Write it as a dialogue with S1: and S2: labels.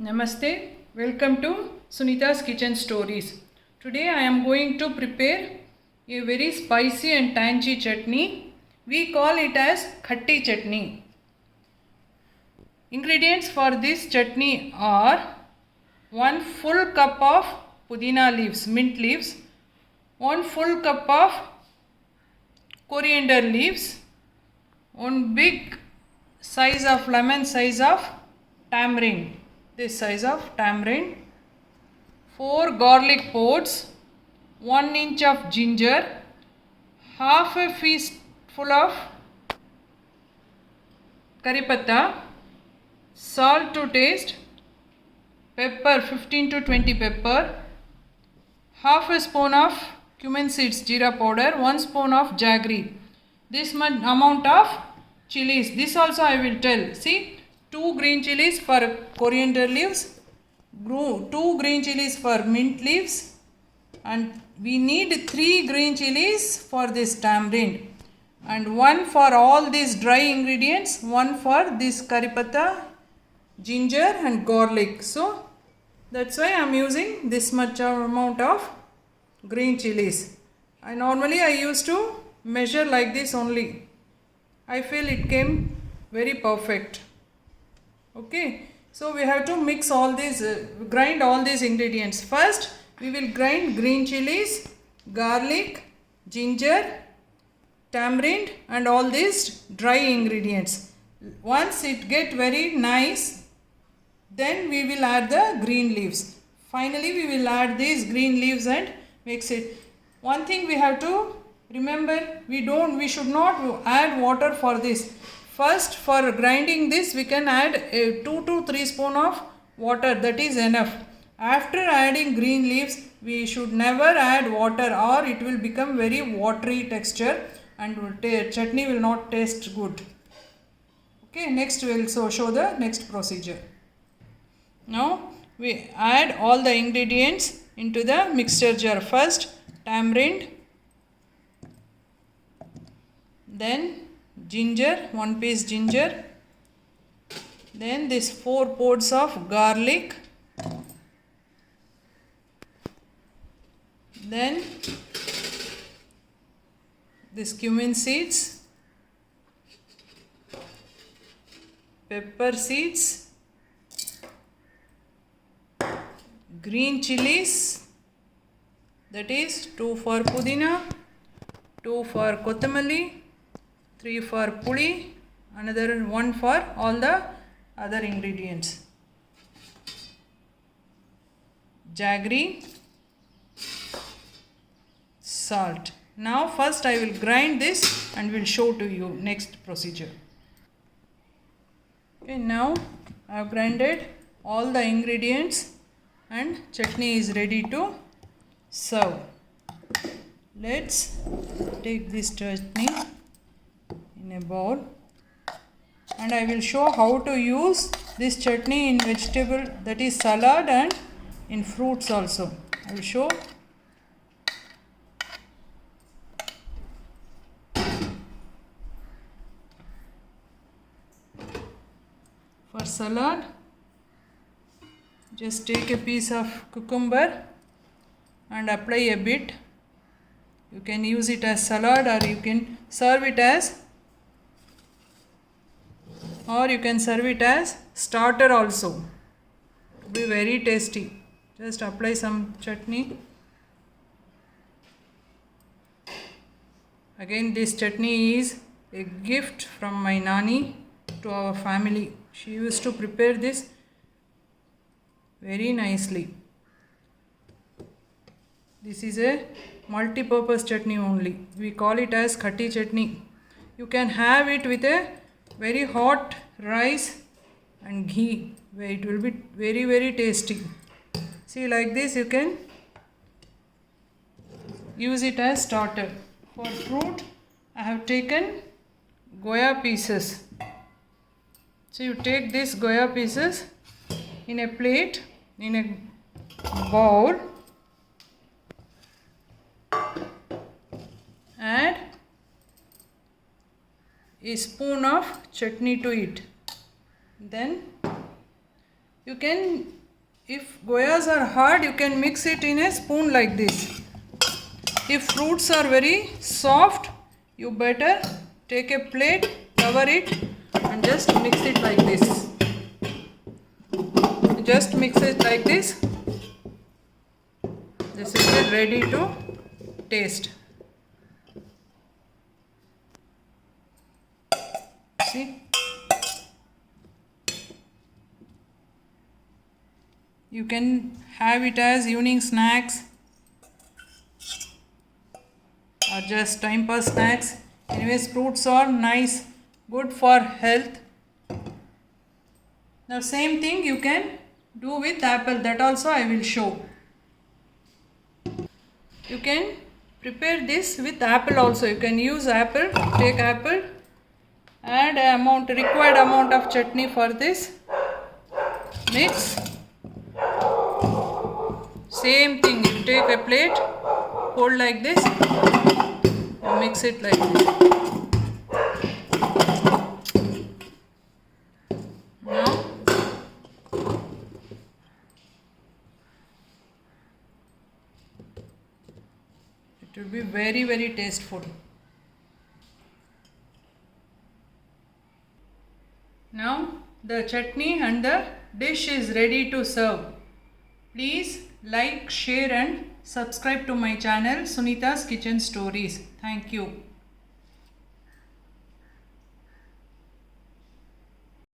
S1: Namaste, welcome to Sunita's Kitchen Stories. Today I am going to prepare a very spicy and tangy chutney. We call it as khatti chutney. Ingredients for this chutney are 1 full cup of pudina leaves, mint leaves, 1 full cup of coriander leaves, 1 big size of lemon size of tamarind, this size of tamarind, 4 garlic pods, 1 inch of ginger, half a fistful of curry patta, salt to taste, pepper 15 to 20 pepper, half a spoon of cumin seeds jeera powder, 1 spoon of jaggery. This much amount of chilies. This also I will tell. See, 2 green chilies for coriander leaves, 2 green chilies for mint leaves, and we need 3 green chilies for this tamarind, and 1 for all these dry ingredients, 1 for this curry patta, ginger and garlic. So that's why I am using this much amount of green chilies. I normally used to measure like this only. I feel it came very perfect. Okay, so we have to mix all these, grind all these ingredients. First we will grind green chilies, garlic, ginger, tamarind and all these dry ingredients. Once it get very nice, then we will add the green leaves. Finally we will add these green leaves and mix it. One thing we have to remember, we should not add water for this. First, for grinding this we can add a 2 to 3 spoon of water, that is enough. After adding green leaves we should never add water, or it will become very watery texture and chutney will not taste good. Okay, next we will show the next procedure. Now we add all the ingredients into the mixture jar. First tamarind, then ginger, 1 piece ginger, then this 4 pods of garlic, then this cumin seeds, pepper seeds, green chilies, that is 2 for pudina, 2 for kotamali, 3 for pudi, another 1 for all the other ingredients, jaggery, salt. Now first I will grind this and will show to you next procedure. Okay, now I have grinded all the ingredients and chutney is ready to serve. Let's take this chutney in a bowl and I will show how to use this chutney in vegetable, that is salad, and in fruits also. I will show. For salad, just take a piece of cucumber and apply a bit. You can use it as salad, or you can serve it as starter also. It will be very tasty. Just apply some chutney. Again, this chutney is a gift from my nani to our family. She used to prepare this very nicely. This is a multi-purpose chutney only. We call it as khatti chutney. You can have it with a very hot rice and ghee, where it will be very, very tasty. See, like this you can use it as starter. For fruit, I have taken goya pieces. So you take these goya pieces in a plate, in a bowl, add a spoon of chutney to it, then You can, if goyas are hard, you can mix it in a spoon like this. If fruits are very soft, you better take a plate, cover it and just mix it like this. Just mix it like this. This is it, ready to taste. See? You can have it as evening snacks or just time pass snacks. Anyways, fruits are nice, good for health. Now same thing you can do with apple, that also I will show. You can prepare this with apple also. You can use apple, take apple, add required amount of chutney for this, mix. Same thing, you take a plate, hold like this, you mix it like this. Now it will be very, very tasteful. Now the chutney and the dish is ready to serve. Please like, share and subscribe to my channel Sunita's Kitchen Stories. Thank you.